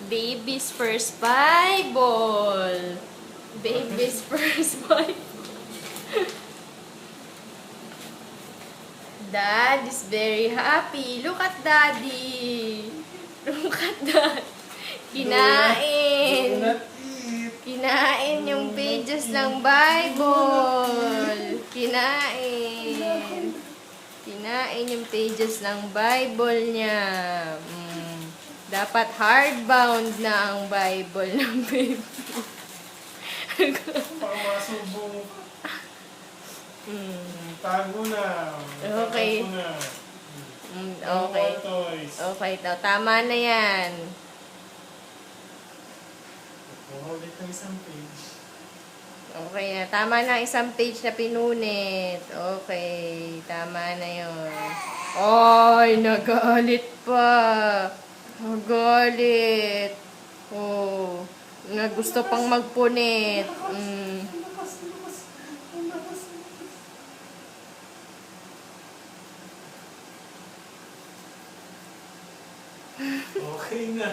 Baby's first Bible. Baby's first Bible. Dad is very happy. Look at Daddy. Look at Dad. Kinain. Kinain yung pages ng Bible. Kinain. Kinain yung pages ng Bible niya. Dapat hardbound na ang Bible ng baby. Pamasubong. Tago na. Okay. Tago na. Okay. Toys. Okay, tama na yan. Ulit ang isang page. Okay na. Tama na isang page na pinunit. Okay. Tama na yun. Ay, nagalit pa. Nagalit. Oh. Gusto pang magpunit. Okay na.